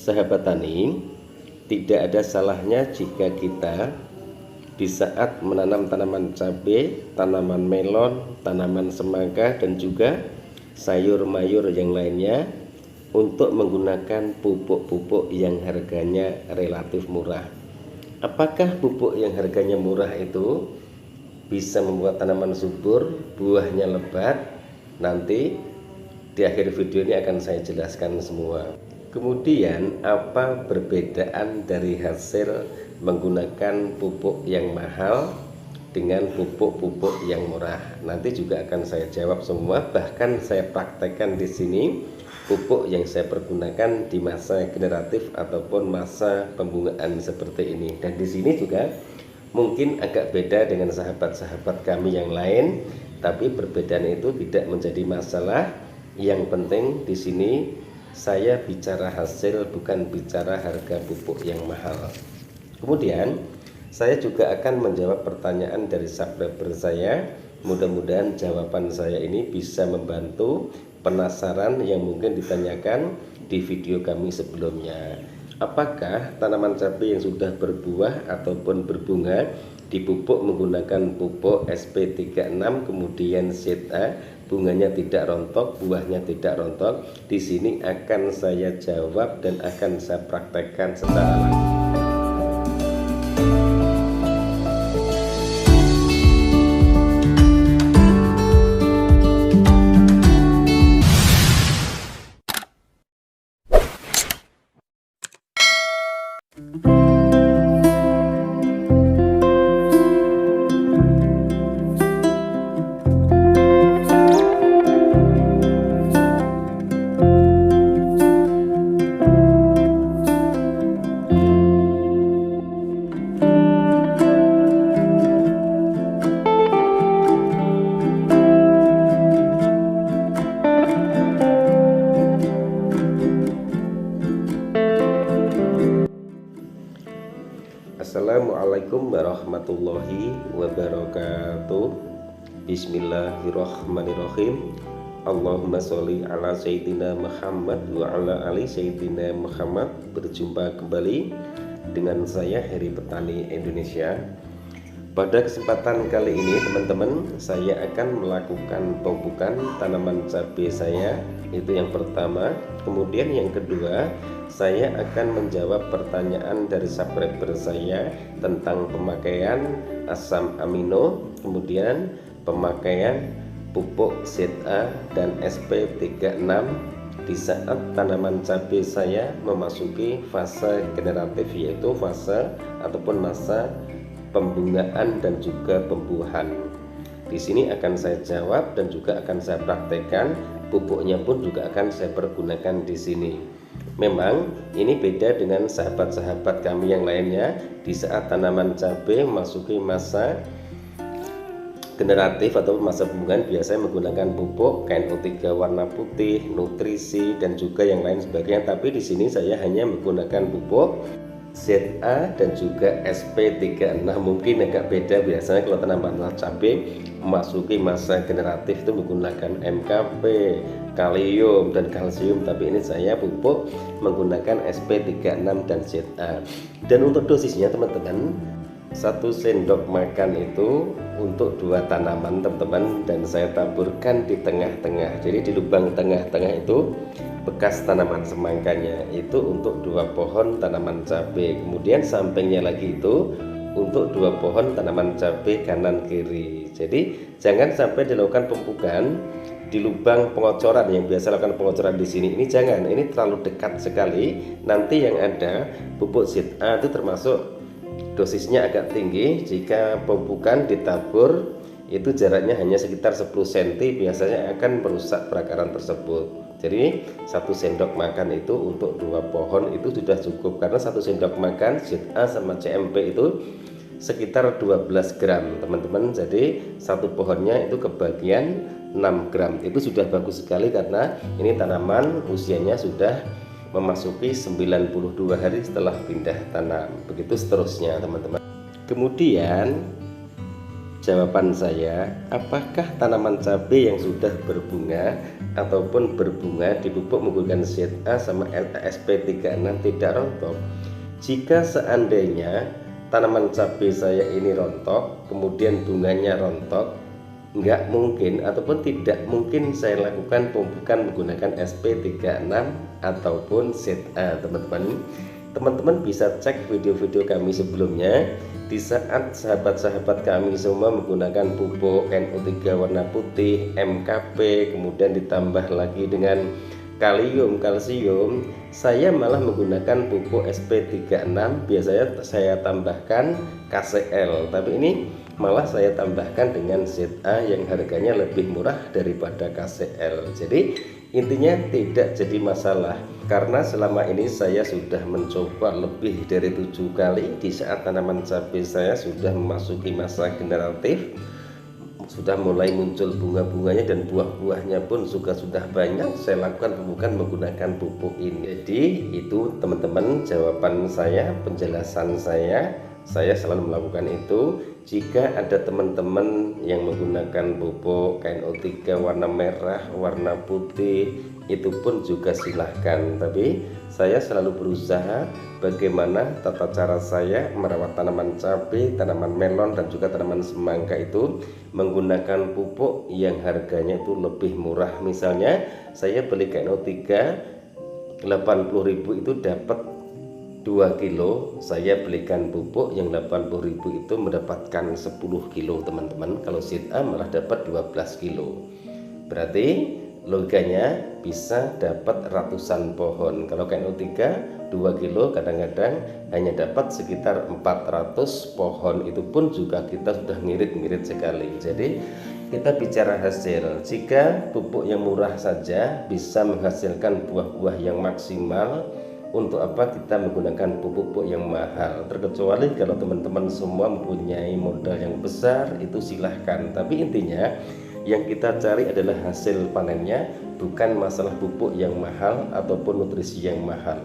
Sahabat tani, tidak ada salahnya jika kita di saat menanam tanaman cabai, tanaman melon, tanaman semangka, dan juga sayur mayur yang lainnya untuk menggunakan pupuk-pupuk yang harganya relatif murah. Apakah pupuk yang harganya murah itu bisa membuat tanaman subur, buahnya lebat? Nanti di akhir video ini akan saya jelaskan semua. Kemudian apa perbedaan dari hasil menggunakan pupuk yang mahal dengan pupuk-pupuk yang murah? Nanti juga akan saya jawab semua, bahkan saya praktekkan di sini pupuk yang saya pergunakan di masa generatif ataupun masa pembungaan seperti ini. Dan di sini juga mungkin agak beda dengan sahabat-sahabat kami yang lain, tapi perbedaan itu tidak menjadi masalah. Yang penting di sini saya bicara hasil, bukan bicara harga pupuk yang mahal. Kemudian saya juga akan menjawab pertanyaan dari subscriber saya. Mudah-mudahan jawaban saya ini bisa membantu penasaran yang mungkin ditanyakan di video kami sebelumnya. Apakah tanaman cabai yang sudah berbuah ataupun berbunga dipupuk menggunakan pupuk SP36 kemudian ZA, bunganya tidak rontok, buahnya tidak rontok? Di sini akan saya jawab dan akan saya praktekkan secara langsung. Assalamualaikum warahmatullahi wabarakatuh. Bismillahirrahmanirrahim. Allahumma sholli ala sayyidina Muhammad wa ala ali sayyidina Muhammad. Berjumpa kembali dengan saya Heri Petani Indonesia. Pada kesempatan kali ini teman-teman, saya akan melakukan pemupukan tanaman cabai saya. Itu yang pertama. Kemudian yang kedua, saya akan menjawab pertanyaan dari subscriber saya tentang pemakaian asam amino, kemudian pemakaian pupuk ZA dan SP36 di saat tanaman cabai saya memasuki fase generatif, yaitu fase ataupun masa pembungaan dan juga pembuahan. Di sini akan saya jawab dan juga akan saya praktekkan. Pupuknya pun juga akan saya pergunakan di sini. Memang ini beda dengan sahabat-sahabat kami yang lainnya. Di saat tanaman cabai memasuki masa generatif atau masa pembungaan, biasanya menggunakan pupuk KNO3 warna putih, nutrisi, dan juga yang lain sebagainya. Tapi di sini saya hanya menggunakan pupuk ZA dan juga SP36. Mungkin agak beda, biasanya kalau tanaman cabai memasuki masa generatif itu menggunakan MKP, kalium, dan kalsium. Tapi ini saya pupuk menggunakan SP36 dan ZA. Dan untuk dosisnya teman-teman, 1 sendok makan itu untuk 2 tanaman teman-teman, dan saya taburkan di tengah-tengah. Jadi di lubang tengah-tengah itu bekas tanaman semangkanya, itu untuk 2 pohon tanaman cabai. Kemudian sampingnya lagi itu untuk 2 pohon tanaman cabai kanan kiri. Jadi jangan sampai dilakukan pemupukan di lubang pengocoran yang biasa lakukan pengocoran di sini. Ini jangan, ini terlalu dekat sekali. Nanti yang ada pupuk ZA itu termasuk dosisnya agak tinggi. Jika pemupukan ditabur itu jaraknya hanya sekitar 10 cm, biasanya akan merusak perakaran tersebut. Jadi 1 sendok makan itu untuk 2 pohon itu sudah cukup, karena 1 sendok makan ZA sama CMP itu sekitar 12 gram teman-teman. Jadi 1 pohonnya itu kebagian 6 gram. Itu sudah bagus sekali, karena ini tanaman usianya sudah memasuki 92 hari setelah pindah tanam. Begitu seterusnya teman-teman. Kemudian jawaban saya, apakah tanaman cabai yang sudah berbunga ataupun berbunga di pupuk menggunakan ZA sama SP36 tidak rontok? Jika seandainya tanaman cabai saya ini rontok, kemudian bunganya rontok, nggak mungkin ataupun tidak mungkin saya lakukan pemupukan menggunakan SP36 ataupun ZA, teman-teman. Teman-teman bisa cek video-video kami sebelumnya. Di saat sahabat-sahabat kami semua menggunakan pupuk NO3 warna putih, MKP, kemudian ditambah lagi dengan kalium, kalsium, saya malah menggunakan pupuk SP36. Biasanya saya tambahkan KCL, tapi ini malah saya tambahkan dengan ZA yang harganya lebih murah daripada KCL. Jadi intinya tidak jadi masalah, karena selama ini saya sudah mencoba lebih dari 7 kali. Di saat tanaman cabai saya sudah memasuki masa generatif, sudah mulai muncul bunga-bunganya dan buah-buahnya pun juga sudah banyak, saya lakukan pemupukan menggunakan pupuk ini. Jadi itu teman-teman jawaban saya, penjelasan saya selalu melakukan itu. Jika ada teman-teman yang menggunakan pupuk NO3 warna merah, warna putih, itu pun juga silahkan. Tapi saya selalu berusaha bagaimana tata cara saya merawat tanaman cabai, tanaman melon, dan juga tanaman semangka itu menggunakan pupuk yang harganya itu lebih murah. Misalnya saya beli NO3 80.000 itu dapat 2 kilo, saya belikan pupuk yang 80.000 itu mendapatkan 10 kilo, teman-teman. Kalau ZA malah dapat 12 kilo. Berarti logikanya bisa dapat ratusan pohon. Kalau NO3 2 kilo kadang-kadang hanya dapat sekitar 400 pohon. Itu pun juga kita sudah ngirit-ngirit sekali. Jadi kita bicara hasil. Jika pupuk yang murah saja bisa menghasilkan buah-buah yang maksimal, untuk apa kita menggunakan pupuk yang mahal? Terkecuali kalau teman-teman semua mempunyai modal yang besar, itu silahkan. Tapi intinya yang kita cari adalah hasil panennya, bukan masalah pupuk yang mahal ataupun nutrisi yang mahal.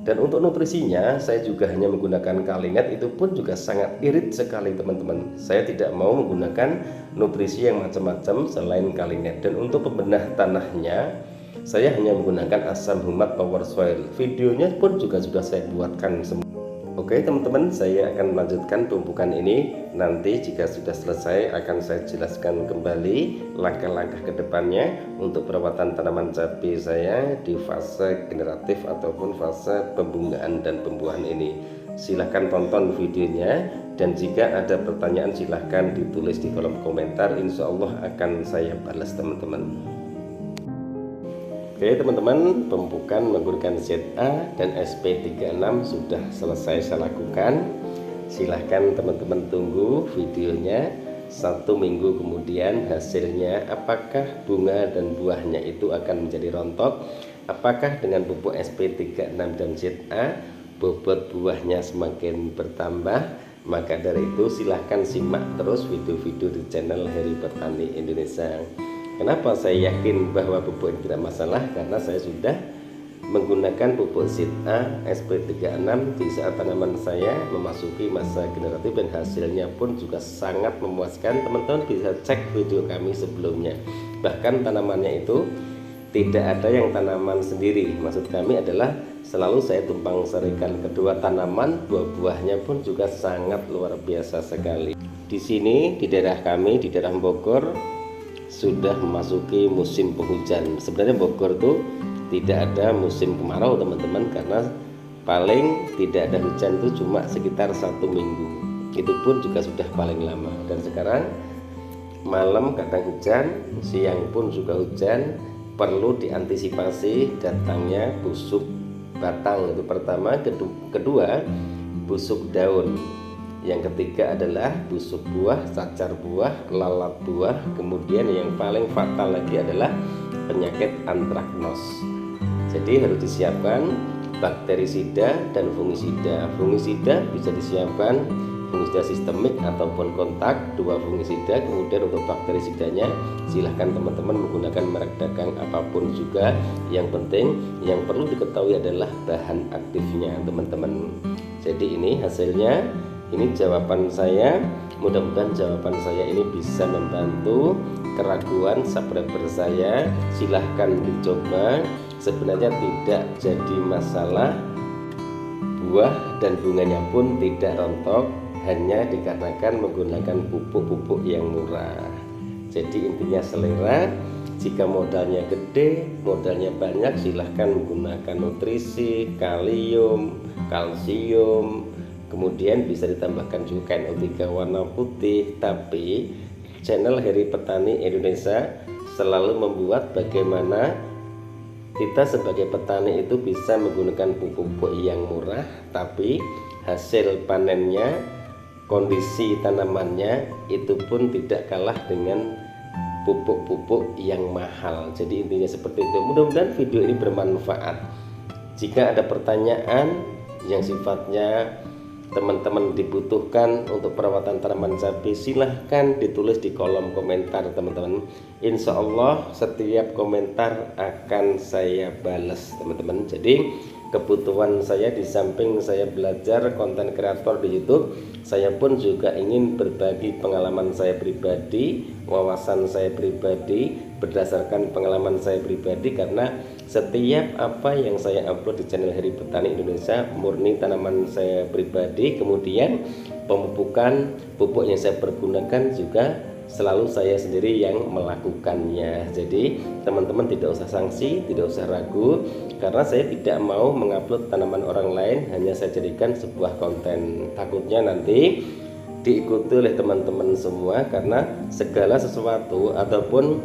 Dan untuk nutrisinya saya juga hanya menggunakan kalinet, itu pun juga sangat irit sekali, teman-teman. Saya tidak mau menggunakan nutrisi yang macam-macam selain kalinet. Dan untuk pembenah tanahnya saya hanya menggunakan asam humat power soil. Videonya pun juga sudah saya buatkan semua. Oke teman-teman, saya akan melanjutkan pemupukan ini. Nanti jika sudah selesai akan saya jelaskan kembali langkah-langkah kedepannya untuk perawatan tanaman cabai saya di fase generatif ataupun fase pembungaan dan pembuahan ini. Silahkan tonton videonya, dan jika ada pertanyaan silahkan ditulis di kolom komentar. Insya Allah akan saya balas, teman-teman. Oke teman-teman, pemupukan menggunakan ZA dan SP36 sudah selesai saya lakukan. Silahkan teman-teman tunggu videonya 1 minggu kemudian hasilnya, apakah bunga dan buahnya itu akan menjadi rontok, apakah dengan pupuk SP36 dan ZA bobot buahnya semakin bertambah. Maka dari itu silahkan simak terus video-video di channel Heri Petani Indonesia. Kenapa saya yakin bahwa pupuk ini tidak masalah? Karena saya sudah menggunakan pupuk ZA SP36 di saat tanaman saya memasuki masa generatif, dan hasilnya pun juga sangat memuaskan. Teman-teman bisa cek video kami sebelumnya. Bahkan tanamannya itu tidak ada yang tanaman sendiri. Maksud kami adalah selalu saya tumpang sarikan kedua tanaman, buah-buahnya pun juga sangat luar biasa sekali. Di sini di daerah kami, di daerah Bogor, sudah memasuki musim penghujan. Sebenarnya Bogor tuh tidak ada musim kemarau, teman-teman, karena paling tidak ada hujan itu cuma sekitar 1 minggu. Itu pun juga sudah paling lama. Dan sekarang malam kadang hujan, siang pun juga hujan. Perlu diantisipasi datangnya busuk batang, itu pertama. Kedua busuk daun. Yang ketiga adalah busuk buah, cacar buah, lalat buah. Kemudian yang paling fatal lagi adalah penyakit antraknos. Jadi harus disiapkan bakterisida dan fungisida. Fungisida bisa disiapkan fungisida sistemik ataupun kontak, 2 fungisida. Kemudian untuk bakterisidanya silahkan teman-teman menggunakan merek dagang apapun juga. Yang penting yang perlu diketahui adalah bahan aktifnya, teman-teman. Jadi ini hasilnya. Ini jawaban saya. Mudah-mudahan jawaban saya ini bisa membantu keraguan subscriber saya. Silahkan dicoba. Sebenarnya tidak jadi masalah. Buah dan bunganya pun tidak rontok, hanya dikarenakan menggunakan pupuk-pupuk yang murah. Jadi intinya selera. Jika modalnya gede, modalnya banyak, silahkan menggunakan nutrisi, kalium, kalsium, kemudian bisa ditambahkan juga NO3 warna putih. Tapi channel Heri Petani Indonesia selalu membuat bagaimana kita sebagai petani itu bisa menggunakan pupuk-pupuk yang murah, tapi hasil panennya, kondisi tanamannya itu pun tidak kalah dengan pupuk-pupuk yang mahal. Jadi intinya seperti itu. Mudah-mudahan video ini bermanfaat. Jika ada pertanyaan yang sifatnya teman-teman dibutuhkan untuk perawatan tanaman cabai, silahkan ditulis di kolom komentar teman-teman. Insya Allah setiap komentar akan saya balas teman-teman. Jadi kebutuhan saya, di samping saya belajar konten kreator di YouTube, saya pun juga ingin berbagi pengalaman saya pribadi, wawasan saya pribadi, berdasarkan pengalaman saya pribadi. Karena setiap apa yang saya upload di channel Heri Petani Indonesia murni tanaman saya pribadi. Kemudian pemupukan pupuk yang saya pergunakan juga selalu saya sendiri yang melakukannya. Jadi teman-teman tidak usah sanksi, tidak usah ragu, karena saya tidak mau mengupload tanaman orang lain, hanya saya jadikan sebuah konten. Takutnya nanti diikuti oleh teman-teman semua, karena segala sesuatu ataupun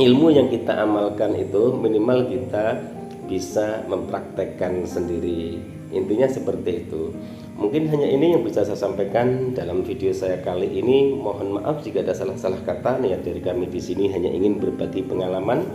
ilmu yang kita amalkan itu minimal kita bisa mempraktekkan sendiri. Intinya seperti itu. Mungkin hanya ini yang bisa saya sampaikan dalam video saya kali ini. Mohon maaf jika ada salah-salah kata. Niat dari kami di sini hanya ingin berbagi pengalaman,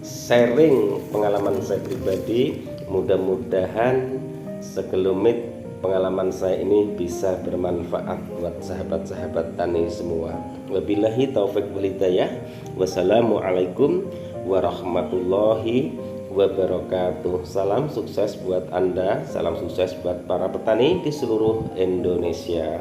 sharing pengalaman saya pribadi. Mudah-mudahan sekelumit pengalaman saya ini bisa bermanfaat buat sahabat-sahabat tani semua. Wabillahi taufik wal hidayah. Wassalamualaikum warahmatullahi wabarakatuh. Salam sukses buat Anda, salam sukses buat para petani di seluruh Indonesia.